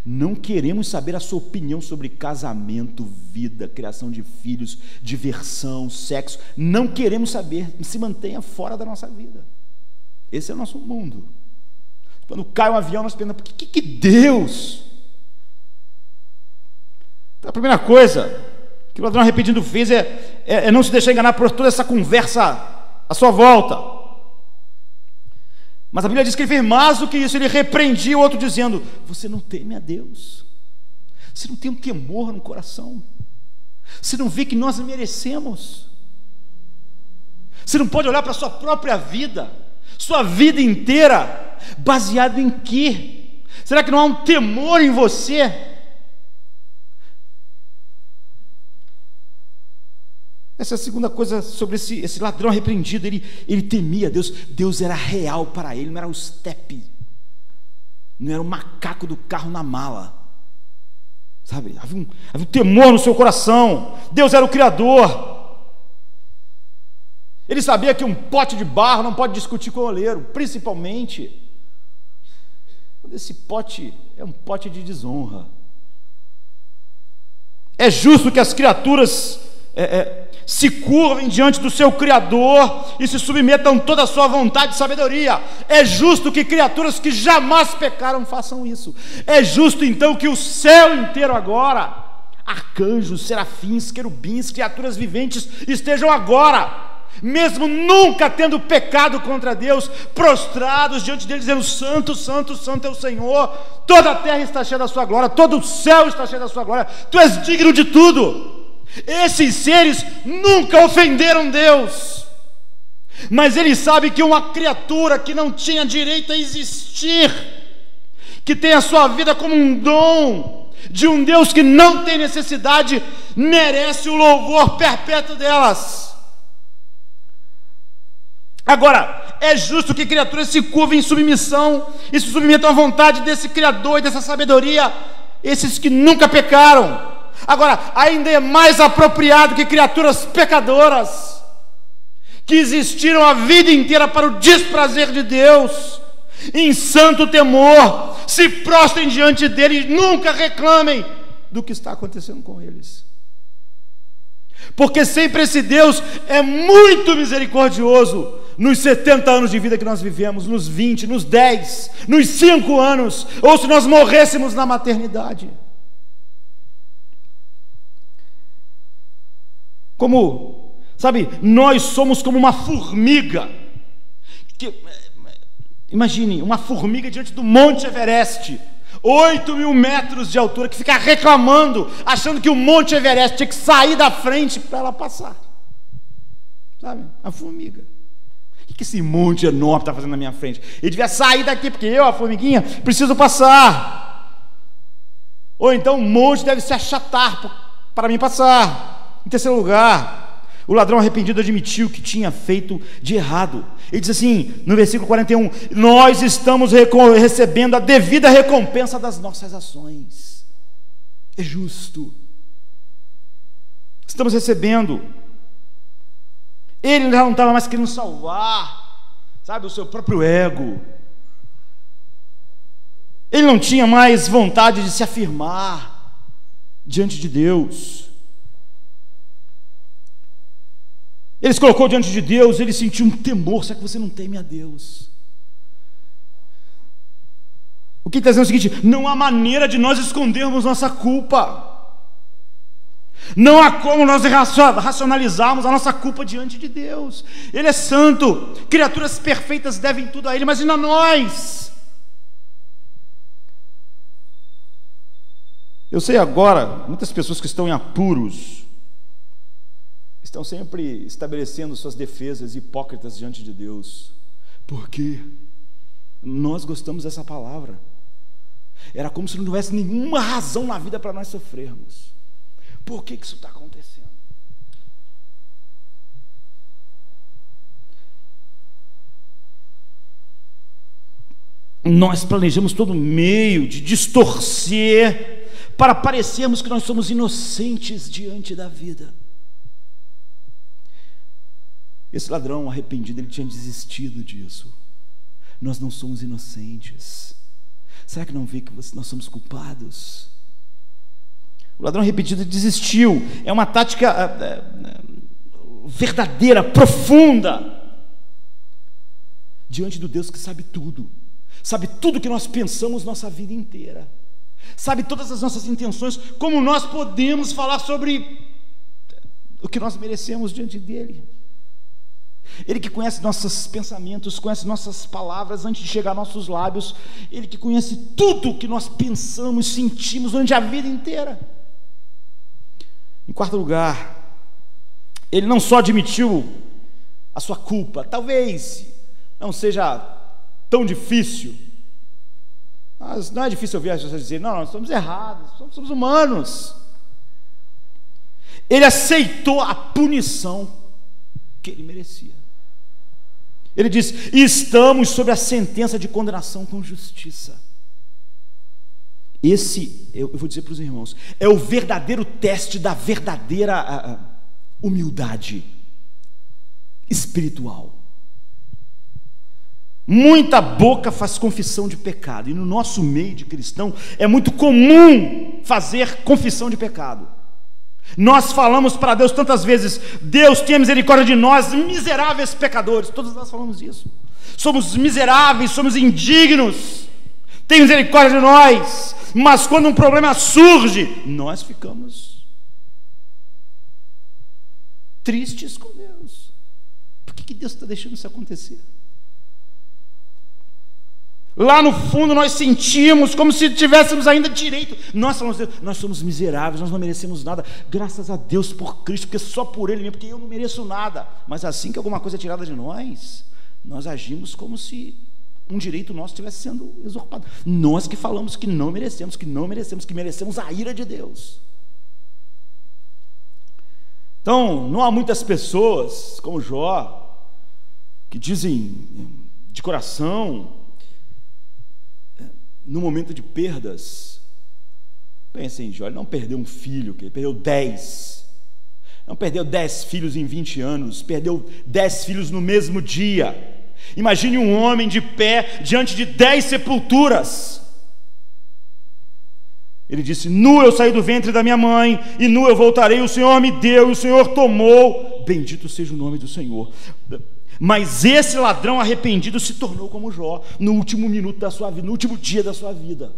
não queremos saber a sua opinião sobre casamento, vida, criação de filhos, diversão, sexo, não queremos saber, se mantenha fora da nossa vida. Esse é o nosso mundo. Quando cai um avião, nós pensamos: por que Deus? Então, a primeira coisa que o ladrão arrependido fez é não se deixar enganar por toda essa conversa à sua volta. Mas a Bíblia diz que ele fez mais do que isso. Ele repreendia o outro dizendo: você não teme a Deus? Você não tem um temor no coração? Você não vê que nós merecemos? Você não pode olhar para a sua própria vida, sua vida inteira, baseado em quê? Será que não há um temor em você? Essa é a segunda coisa sobre esse ladrão arrependido. Ele temia Deus. Deus era real para ele, não era o estepe, não era o macaco do carro na mala, sabe? Havia um temor no seu coração. Deus era o Criador. Ele sabia que um pote de barro não pode discutir com o oleiro, principalmente quando esse pote é um pote de desonra. É justo que as criaturas se curvem diante do seu Criador e se submetam toda a sua vontade e sabedoria. É justo que criaturas que jamais pecaram façam isso. É justo então que o céu inteiro agora, arcanjos, serafins, querubins, criaturas viventes, estejam agora, mesmo nunca tendo pecado contra Deus, prostrados diante dele, dizendo: santo, santo, santo é o Senhor, toda a terra está cheia da sua glória, todo o céu está cheio da sua glória, tu és digno de tudo. Esses seres nunca ofenderam Deus, mas ele sabe que uma criatura que não tinha direito a existir, que tem a sua vida como um dom de um Deus que não tem necessidade, merece o louvor perpétuo delas. Agora, é justo que criaturas se curvem em submissão e se submetam à vontade desse Criador e dessa sabedoria, esses que nunca pecaram. Agora, ainda é mais apropriado que criaturas pecadoras, que existiram a vida inteira para o desprazer de Deus, em santo temor, se prostrem diante dele e nunca reclamem do que está acontecendo com eles. Porque sempre esse Deus é muito misericordioso, nos 70 anos de vida que nós vivemos, nos 20, nos 10, nos 5 anos, ou se nós morrêssemos na maternidade. Como, sabe, nós somos como uma formiga. Imagine, uma formiga diante do Monte Everest, 8.000 metros de altura, que fica reclamando, achando que o Monte Everest tinha que sair da frente para ela passar. Sabe, a formiga. O que esse monte enorme está fazendo na minha frente? Ele devia sair daqui, porque eu, a formiguinha, preciso passar. Ou então o monte deve se achatar para mim passar. Em terceiro lugar, o ladrão arrependido admitiu que tinha feito de errado. Ele diz assim, no versículo 41, nós estamos recebendo a devida recompensa das nossas ações. É justo. Estamos recebendo. Ele já não estava mais querendo salvar, sabe, o seu próprio ego. Ele não tinha mais vontade de se afirmar diante de Deus. Ele se colocou diante de Deus, ele sentiu um temor. Será que você não teme a Deus? O que ele está dizendo é o seguinte: não há maneira de nós escondermos nossa culpa. Não há como nós racionalizarmos a nossa culpa diante de Deus. Ele é santo, criaturas perfeitas devem tudo a Ele, mas ainda nós. Eu sei agora, muitas pessoas que estão em apuros estão sempre estabelecendo suas defesas hipócritas diante de Deus. Por quê? Nós gostamos dessa palavra. Era como se não tivesse nenhuma razão na vida para nós sofrermos. Por que isso está acontecendo? Nós planejamos todo meio de distorcer para parecermos que nós somos inocentes diante da vida. Esse ladrão arrependido, ele tinha desistido disso. Nós não somos inocentes. Será que não vê que nós somos culpados? O ladrão arrependido desistiu. É uma tática verdadeira, profunda, diante do Deus que sabe tudo que nós pensamos nossa vida inteira, sabe todas as nossas intenções. Como nós podemos falar sobre o que nós merecemos diante dele? Ele que conhece nossos pensamentos, conhece nossas palavras antes de chegar a nossos lábios. Ele que conhece tudo que nós pensamos, sentimos durante a vida inteira. Em quarto lugar, ele não só admitiu a sua culpa, talvez não seja tão difícil, mas não é difícil ouvir as pessoas dizerem: não, nós somos errados, somos humanos. Ele aceitou a punição que ele merecia. Ele diz: estamos sob a sentença de condenação com justiça. Esse, eu vou dizer para os irmãos, é o verdadeiro teste da verdadeira humildade espiritual. Muita boca faz confissão de pecado, e no nosso meio de cristão é muito comum fazer confissão de pecado. Nós falamos para Deus tantas vezes: Deus, tenha misericórdia de nós, miseráveis pecadores. Todos nós falamos isso. Somos miseráveis, somos indignos, tenha misericórdia de nós. Mas quando um problema surge, nós ficamos tristes com Deus. Por que Deus está deixando isso acontecer? Lá no fundo nós sentimos como se tivéssemos ainda direito. Nós somos miseráveis, nós não merecemos nada. Graças a Deus por Cristo, porque só por Ele mesmo, porque eu não mereço nada. Mas assim que alguma coisa é tirada de nós, nós agimos como se um direito nosso estivesse sendo usurpado. Nós que falamos que não merecemos, que merecemos a ira de Deus. Então, não há muitas pessoas como Jó que dizem de coração, no momento de perdas: pensem em Jó, ele não perdeu um filho, ele perdeu 10. Não perdeu 10 filhos em 20 anos, perdeu 10 filhos no mesmo dia. Imagine um homem de pé diante de 10 sepulturas. Ele disse: nu eu saí do ventre da minha mãe, e nu eu voltarei. O Senhor me deu, e o Senhor tomou. Bendito seja o nome do Senhor. Mas esse ladrão arrependido se tornou como Jó, no último minuto da sua vida, no último dia da sua vida,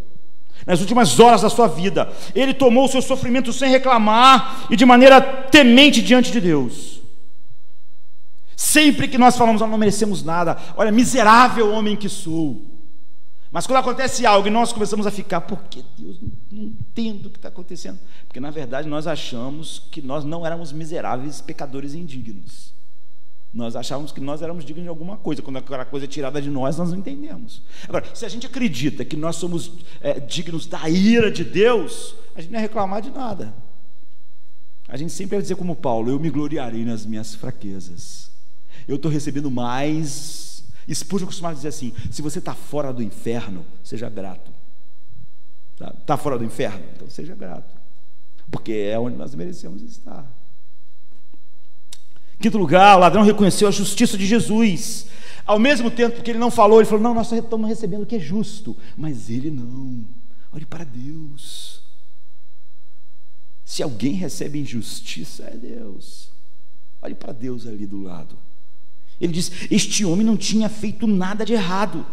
nas últimas horas da sua vida. Ele tomou o seu sofrimento sem reclamar e de maneira temente diante de Deus. Sempre que nós falamos, nós não merecemos nada, olha, miserável homem que sou. Mas quando acontece algo e nós começamos a ficar, por que Deus, não entendo o que está acontecendo? Porque na verdade nós achamos que nós não éramos miseráveis pecadores indignos. Nós achávamos que nós éramos dignos de alguma coisa. Quando aquela coisa é tirada de nós, nós não entendemos. Agora, se a gente acredita que nós somos dignos da ira de Deus, a gente não vai reclamar de nada. A gente sempre vai dizer como Paulo: eu me gloriarei nas minhas fraquezas. Eu estou recebendo mais. Spurgeon costumava dizer assim: se você está fora do inferno, seja grato. Está fora do inferno? Então seja grato, porque é onde nós merecemos estar. Quinto lugar, o ladrão reconheceu a justiça de Jesus. Ao mesmo tempo que ele não falou, ele falou: não, nós estamos recebendo o que é justo. Mas ele não. Olhe para Deus. Se alguém recebe injustiça, é Deus. Olhe para Deus ali do lado. Ele diz: este homem não tinha feito nada de errado.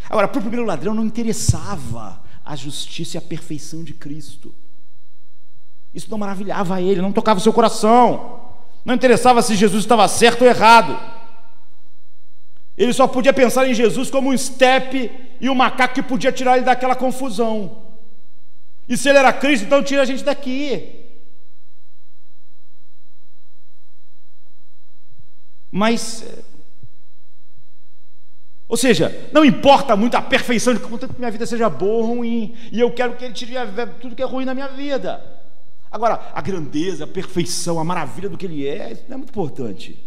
Agora, para o primeiro ladrão não interessava a justiça e a perfeição de Cristo. Isso não maravilhava ele, não tocava o seu coração. Não interessava se Jesus estava certo ou errado. Ele só podia pensar em Jesus como um estepe e um macaco que podia tirar ele daquela confusão. E se ele era Cristo, então tira a gente daqui. Mas, ou seja, não importa muito a perfeição de contanto que minha vida seja boa ou ruim, e eu quero que ele tire tudo que é ruim na minha vida. Agora, a grandeza, a perfeição, a maravilha do que ele é, isso não é muito importante.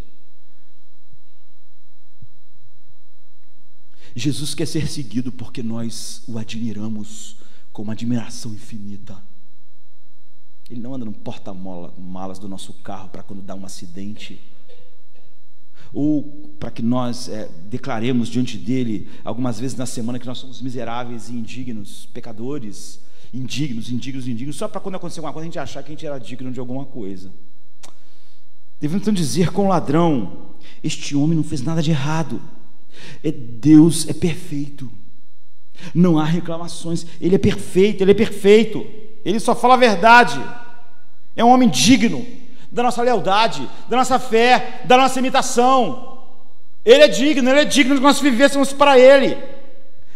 Jesus quer ser seguido porque nós o admiramos com uma admiração infinita. Ele não anda no porta-malas do nosso carro para quando dá um acidente, ou para que nós declaremos diante dele algumas vezes na semana que nós somos miseráveis e indignos, pecadores, indignos, só para quando acontecer alguma coisa a gente achar que a gente era digno de alguma coisa. Devemos então dizer com o ladrão: este homem não fez nada de errado. Deus é perfeito, não há reclamações. Ele é perfeito, ele só fala a verdade. É um homem digno da nossa lealdade, da nossa fé, da nossa imitação. Ele é digno de que nós vivêssemos para ele.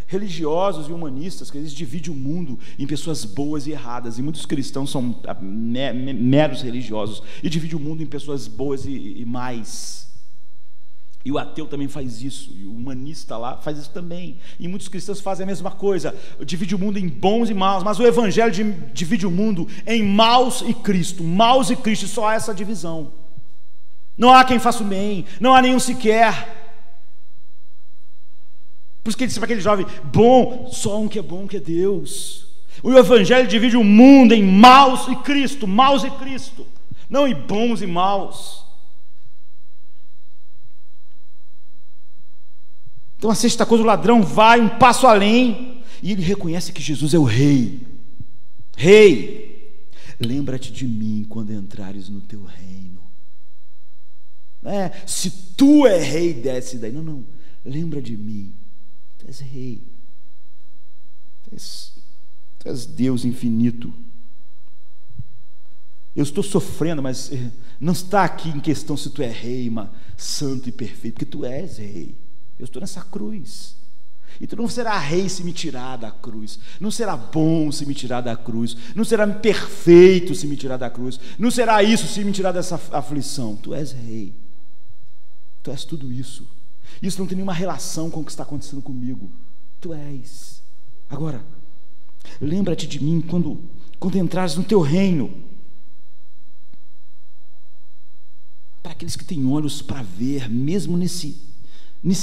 Religiosos e humanistas, que eles dividem o mundo em pessoas boas e erradas, e muitos cristãos são meros religiosos e dividem o mundo em pessoas boas e más. E o ateu também faz isso, e o humanista lá faz isso também, e muitos cristãos fazem a mesma coisa, divide o mundo em bons e maus. Mas o evangelho divide o mundo em maus e Cristo, só há essa divisão. Não há quem faça o bem, não há nenhum sequer. Por isso que ele disse para aquele jovem: bom, só um que é bom, que é Deus. O evangelho divide o mundo em maus e Cristo, não em bons e maus. Então a sexta coisa, o ladrão vai um passo além e ele reconhece que Jesus é o rei. Lembra-te de mim quando entrares no teu reino. Se tu é rei, desce daí. Não, lembra de mim. Tu és rei, tu és Deus infinito. Eu estou sofrendo, mas não está aqui em questão se tu é rei, santo e perfeito, porque tu és rei. Eu estou nessa cruz, e tu não será rei se me tirar da cruz, não será bom se me tirar da cruz, não será perfeito se me tirar da cruz, não será isso se me tirar dessa aflição. Tu és rei, tu és tudo isso. Isso não tem nenhuma relação com o que está acontecendo comigo. Tu és. Agora, lembra-te de mim quando entrares no teu reino. Para aqueles que têm olhos para ver, mesmo nesse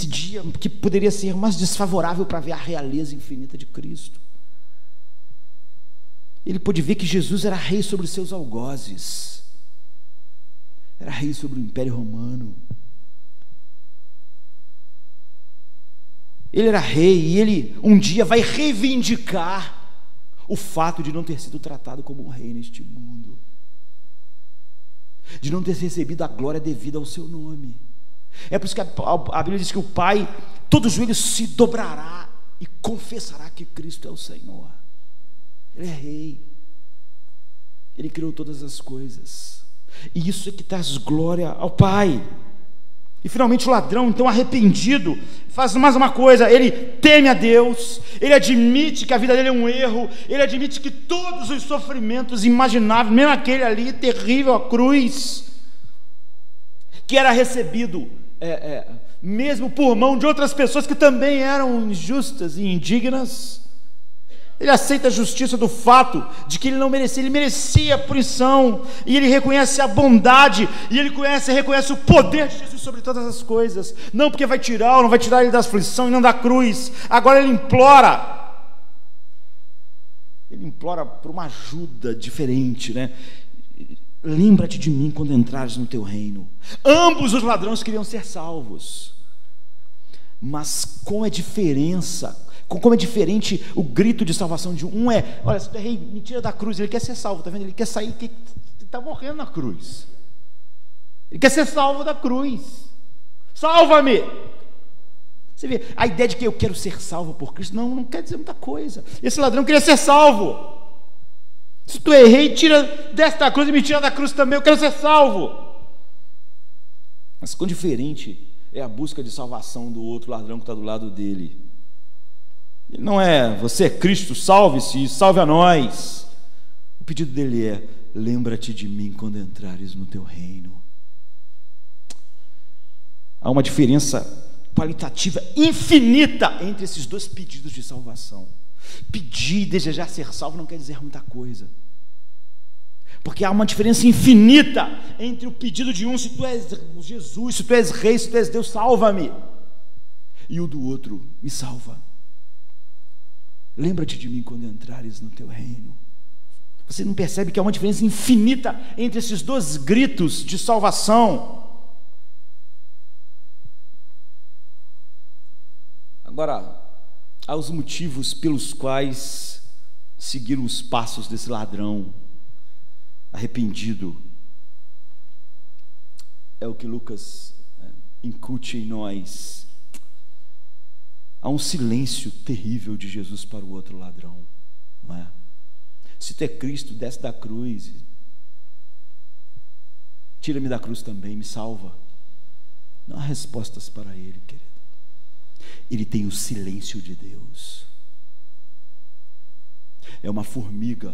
dia que poderia ser mais desfavorável para ver a realeza infinita de Cristo, ele pôde ver que Jesus era rei sobre os seus algozes, era rei sobre o Império Romano. Ele era rei e ele um dia vai reivindicar o fato de não ter sido tratado como um rei neste mundo, de não ter recebido a glória devida ao seu nome. É por isso que a Bíblia diz que o Pai, todo joelho se dobrará e confessará que Cristo é o Senhor. Ele é Rei, Ele criou todas as coisas, e isso é que traz glória ao Pai. E finalmente o ladrão, então arrependido, faz mais uma coisa: ele teme a Deus, ele admite que a vida dele é um erro, ele admite que todos os sofrimentos imagináveis, mesmo aquele ali terrível, a cruz, que era recebido mesmo por mão de outras pessoas que também eram injustas e indignas, ele aceita a justiça do fato de que ele não merecia, ele merecia a punição, e ele reconhece a bondade, e ele reconhece o poder de Jesus sobre todas as coisas, não porque vai tirar ou não vai tirar ele da aflição e não da cruz. Agora ele implora por uma ajuda diferente, né? Lembra-te de mim quando entrares no teu reino. Ambos os ladrões queriam ser salvos, mas como é diferente o grito de salvação de um. Olha, se tu é rei, me tira da cruz. Ele quer ser salvo, está vendo? Ele quer sair, ele está morrendo na cruz, ele quer ser salvo da cruz. Salva-me! Você vê, a ideia de que eu quero ser salvo por Cristo não quer dizer muita coisa. Esse ladrão queria ser salvo. Se tu é rei, desce da cruz e me tira da cruz também, eu quero ser salvo. Mas quão diferente é a busca de salvação do outro ladrão que está do lado dele. Ele não é: você é Cristo, salve-se, salve a nós. O pedido dele é: lembra-te de mim quando entrares no teu reino. Há uma diferença qualitativa infinita entre esses dois pedidos de salvação. Pedir e desejar ser salvo não quer dizer muita coisa, porque há uma diferença infinita entre o pedido de um: se tu és Jesus, se tu és Rei, se tu és Deus, salva-me, e o do outro: me salva. Lembra-te de mim quando entrares no teu reino. Você não percebe que há uma diferença infinita entre esses dois gritos de salvação? Agora, há os motivos pelos quais seguir os passos desse ladrão arrependido. É o que Lucas incute em nós. Há um silêncio terrível de Jesus para o outro ladrão, não é? Se tu é Cristo, desce da cruz, tira-me da cruz também, me salva. Não há respostas para ele, querido. Ele tem o silêncio de Deus. É uma formiga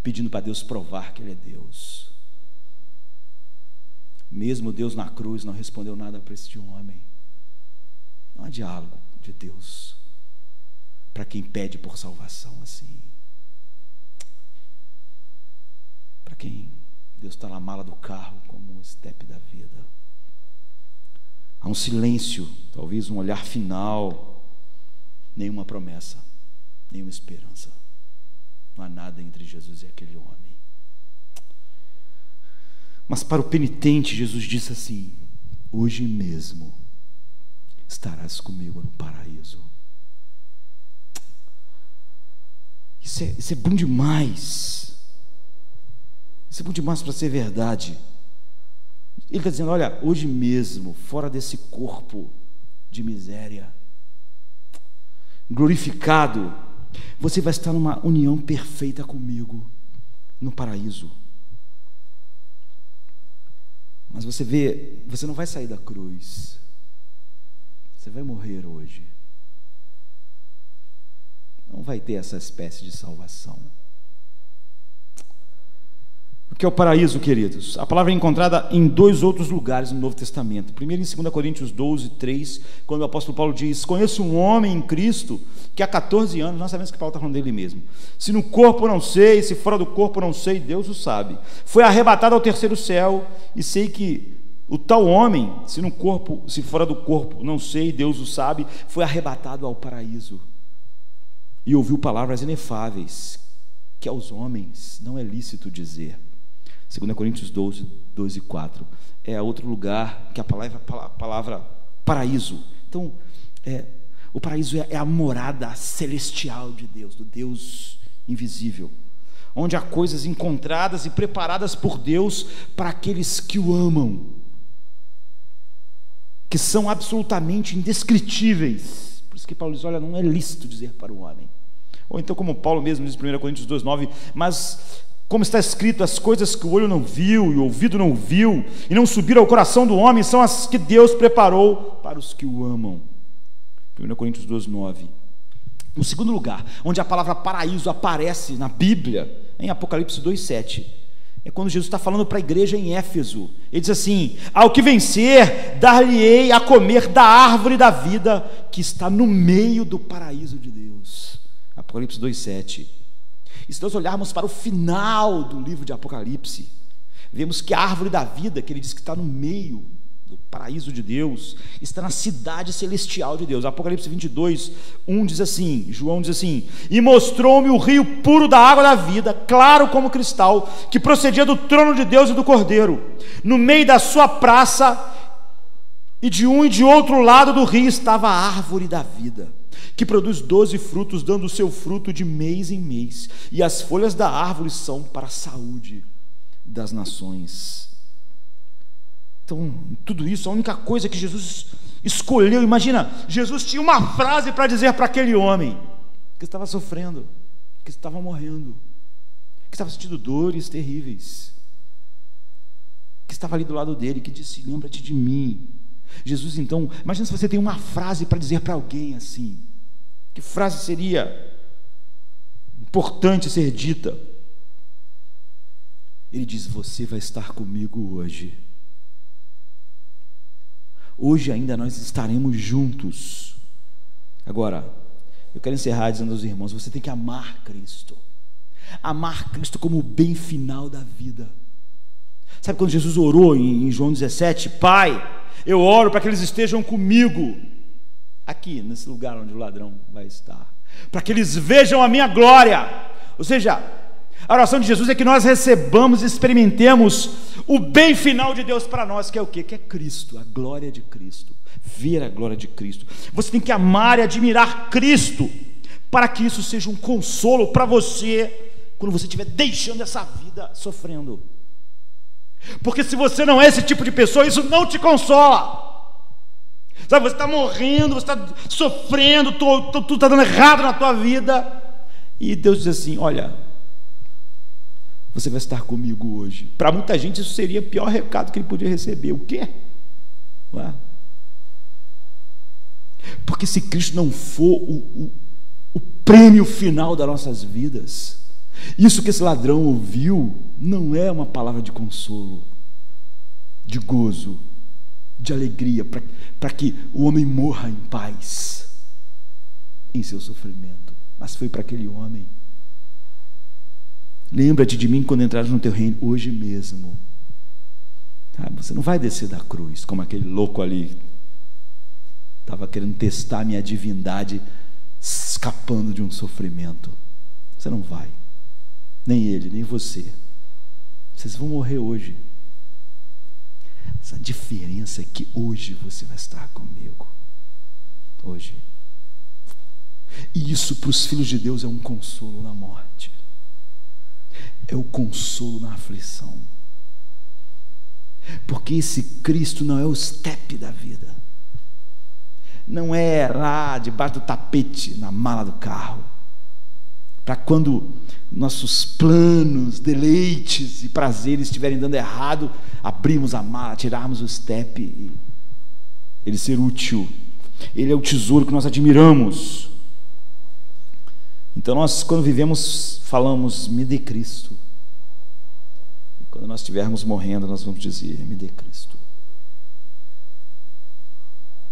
pedindo para Deus provar que Ele é Deus. Mesmo Deus na cruz não respondeu nada para este homem. Não há diálogo de Deus para quem pede por salvação assim. Para quem Deus está na mala do carro como um estepe da vida. Há um silêncio, talvez um olhar final, nenhuma promessa, nenhuma esperança. Não há nada entre Jesus e aquele homem. Mas para o penitente, Jesus disse assim: hoje mesmo estarás comigo no paraíso. Isso é bom demais. Isso é bom demais para ser verdade. Ele está dizendo: olha, hoje mesmo, fora desse corpo de miséria, glorificado, você vai estar numa união perfeita comigo no paraíso. Mas você vê, você não vai sair da cruz, você vai morrer hoje. Não vai ter essa espécie de salvação. O que é o paraíso, queridos? A palavra é encontrada em dois outros lugares no Novo Testamento. Primeiro em 2 Coríntios 12, 3, quando o apóstolo Paulo diz: conheço um homem em Cristo que há 14 anos, nós sabemos que Paulo está falando dele mesmo, se no corpo não sei, se fora do corpo não sei, Deus o sabe, foi arrebatado ao terceiro céu, e sei que o tal homem, se no corpo, se fora do corpo não sei, Deus o sabe, foi arrebatado ao paraíso, e ouviu palavras inefáveis, que aos homens não é lícito dizer. 2 Coríntios 12, 2 e 4, é outro lugar que a palavra paraíso. Então, o paraíso é a morada celestial de Deus, do Deus invisível, onde há coisas encontradas e preparadas por Deus para aqueles que o amam, que são absolutamente indescritíveis. Por isso que Paulo diz, olha, não é lícito dizer para o homem. Ou então como Paulo mesmo diz em 1 Coríntios 2,9, mas como está escrito, as coisas que o olho não viu e o ouvido não viu e não subiram ao coração do homem são as que Deus preparou para os que o amam. 1 Coríntios 2,9. No segundo lugar, onde a palavra paraíso aparece na Bíblia, em Apocalipse 2,7, é quando Jesus está falando para a igreja em Éfeso. Ele diz assim, ao que vencer, dar-lhe-ei a comer da árvore da vida que está no meio do paraíso de Deus. Apocalipse 2,7. E se nós olharmos para o final do livro de Apocalipse, vemos que a árvore da vida, que ele diz que está no meio do paraíso de Deus, está na cidade celestial de Deus. Apocalipse 22:1 diz assim, João diz assim, e mostrou-me o rio puro da água da vida, claro como cristal, que procedia do trono de Deus e do Cordeiro. No meio da sua praça, e de um e de outro lado do rio, estava a árvore da vida, que produz 12 frutos, dando o seu fruto de mês em mês, e as folhas da árvore são para a saúde das nações. Então, tudo isso, a única coisa que Jesus escolheu, imagina, Jesus tinha uma frase para dizer para aquele homem que estava sofrendo, que estava morrendo, que estava sentindo dores terríveis, que estava ali do lado dele, que disse, lembra-te de mim. Jesus, então, imagina se você tem uma frase para dizer para alguém assim, que frase seria importante ser dita? Ele diz, você vai estar comigo hoje. Hoje ainda nós estaremos juntos. Agora, eu quero encerrar dizendo aos irmãos, você tem que amar Cristo. Amar Cristo como o bem final da vida. Sabe quando Jesus orou em João 17? Pai, eu oro para que eles estejam comigo aqui, nesse lugar onde o ladrão vai estar, para que eles vejam a minha glória. Ou seja, a oração de Jesus é que nós recebamos e experimentemos o bem final de Deus para nós, que é o quê? Que é Cristo, a glória de Cristo, ver a glória de Cristo. Você tem que amar e admirar Cristo, para que isso seja um consolo para você, quando você estiver deixando essa vida sofrendo. Porque se você não é esse tipo de pessoa, isso não te consola. Sabe, você está morrendo, você está sofrendo, tudo está dando errado na tua vida, e Deus diz assim, olha, você vai estar comigo hoje. Para muita gente isso seria o pior recado que ele podia receber. O quê? Ué? Porque se Cristo não for o prêmio final das nossas vidas, isso que esse ladrão ouviu não é uma palavra de consolo, de gozo, de alegria, para que o homem morra em paz em seu sofrimento. Mas foi para aquele homem. Lembra-te de mim quando entrares no teu reino, hoje mesmo. Você não vai descer da cruz como aquele louco ali estava querendo testar a minha divindade, escapando de um sofrimento. Você não vai, nem ele, nem você. Vocês vão morrer hoje. Essa diferença é que hoje você vai estar comigo. Hoje. E isso para os filhos de Deus é um consolo na morte. É o consolo na aflição. Porque esse Cristo não é o step da vida. Não é lá debaixo do tapete, na mala do carro, para quando nossos planos, deleites e prazeres estiverem dando errado, abrirmos a mala, tirarmos o step e ele ser útil. Ele é o tesouro que nós admiramos. Então nós, quando vivemos, falamos, me dê Cristo. E quando nós estivermos morrendo, nós vamos dizer, me dê Cristo.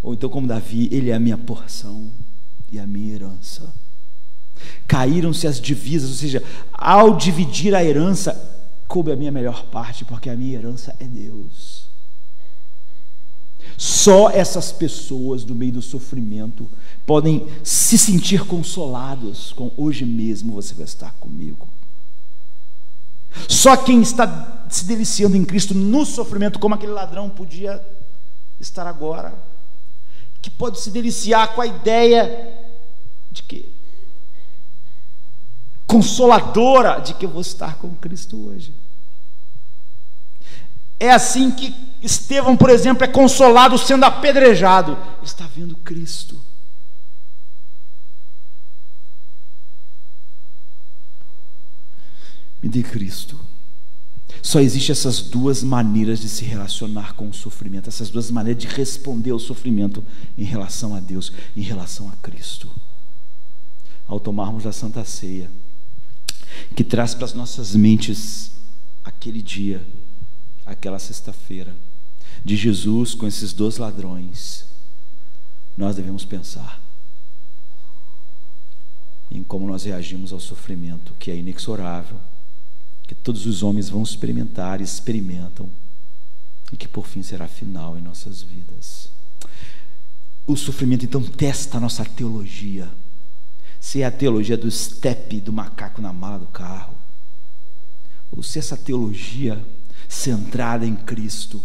Ou então, como Davi, ele é a minha porção e a minha herança. Caíram-se as divisas, ou seja, ao dividir a herança, coube a minha melhor parte, porque a minha herança é Deus. Só essas pessoas do meio do sofrimento podem se sentir consolados com hoje mesmo você vai estar comigo. Só quem está se deliciando em Cristo no sofrimento, como aquele ladrão podia estar agora, que pode se deliciar com a ideia de que consoladora de que eu vou estar com Cristo hoje. É assim que Estevão, por exemplo, é consolado sendo apedrejado. Ele está vendo Cristo. Me dê Cristo. Só existem essas duas maneiras de se relacionar com o sofrimento, essas duas maneiras de responder ao sofrimento em relação a Deus, em relação a Cristo. Ao tomarmos a Santa Ceia, que traz para as nossas mentes aquele dia, aquela sexta-feira, de Jesus com esses 2 ladrões, nós devemos pensar em como nós reagimos ao sofrimento, que é inexorável, que todos os homens vão experimentar e experimentam, e que por fim será final em nossas vidas. O sofrimento então testa a nossa teologia, se é a teologia do estepe, do macaco na mala do carro, ou se essa teologia centrada em Cristo,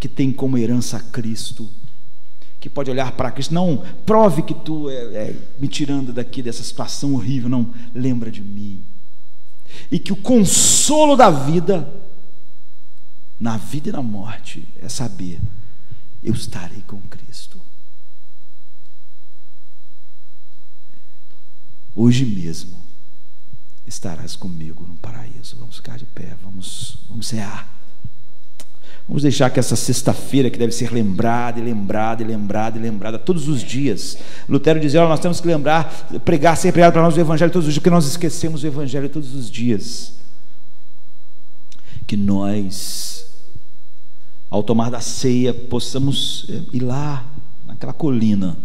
que tem como herança Cristo, que pode olhar para Cristo, não prove que tu me tirando daqui dessa situação horrível, não, lembra de mim, e que o consolo da vida, na vida e na morte, é saber, eu estarei com Cristo. Hoje mesmo estarás comigo no paraíso. Vamos ficar de pé, vamos cear. Vamos deixar que essa sexta-feira, que deve ser lembrada e lembrada e lembrada e lembrada todos os dias. Lutero dizia: nós temos que lembrar, pregar, ser pregado para nós o Evangelho todos os dias, porque nós esquecemos o Evangelho todos os dias. Que nós, ao tomar da ceia, possamos ir lá naquela colina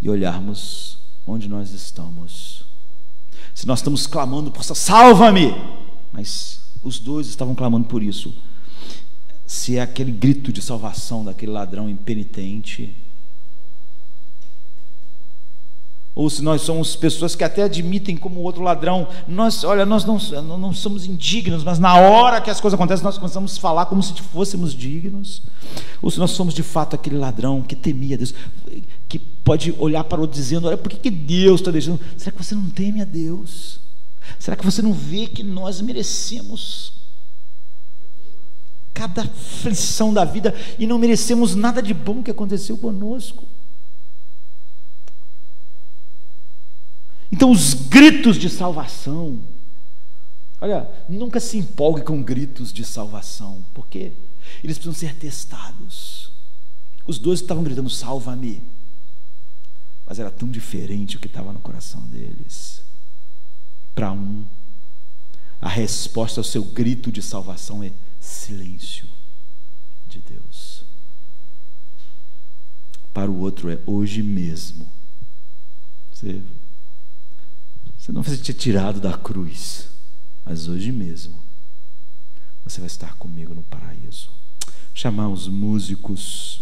e olharmos onde nós estamos. Se nós estamos clamando por salva-me, mas os 2 estavam clamando por isso, se é aquele grito de salvação daquele ladrão impenitente, ou se nós somos pessoas que até admitem como outro ladrão, nós não somos indignos, mas na hora que as coisas acontecem nós começamos a falar como se fôssemos dignos, ou se nós somos de fato aquele ladrão que temia Deus, que pode olhar para o outro dizendo: olha, por que Deus está deixando? Será que você não teme a Deus? Será que você não vê que nós merecemos cada aflição da vida e não merecemos nada de bom que aconteceu conosco? Então os gritos de salvação, olha, nunca se empolgue com gritos de salvação, porque eles precisam ser testados. Os 2 estavam gritando: salva-me, mas era tão diferente o que estava no coração deles. Para um, a resposta ao seu grito de salvação é silêncio de Deus. Para o outro é hoje mesmo. Você não vai ser tirado da cruz, mas hoje mesmo você vai estar comigo no paraíso. Chamar os músicos.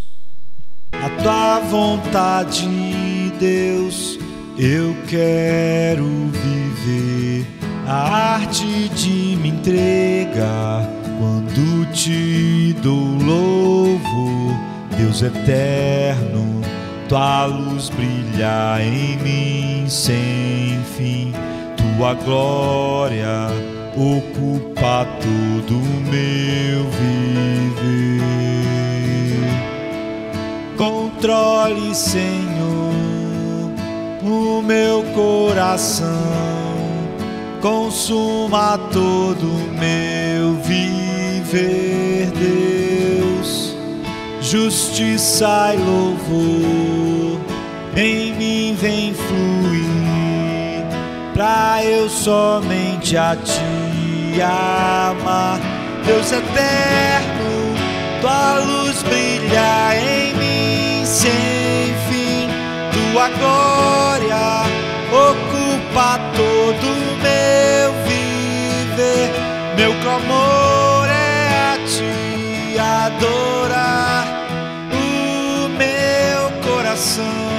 A tua vontade, Deus, eu quero viver a arte de me entregar quando te dou louvor, Deus eterno. Tua luz brilha em mim sem fim, tua glória ocupa todo o meu viver. Controle, Senhor, o meu coração, consuma todo o meu viver, Deus. Justiça e louvor em mim vem fluir, pra eu somente a Ti amar. Deus eterno, Tua luz brilha em mim sem fim, Tua glória ocupa todo o meu viver. Meu clamor é a Ti adorar, o meu coração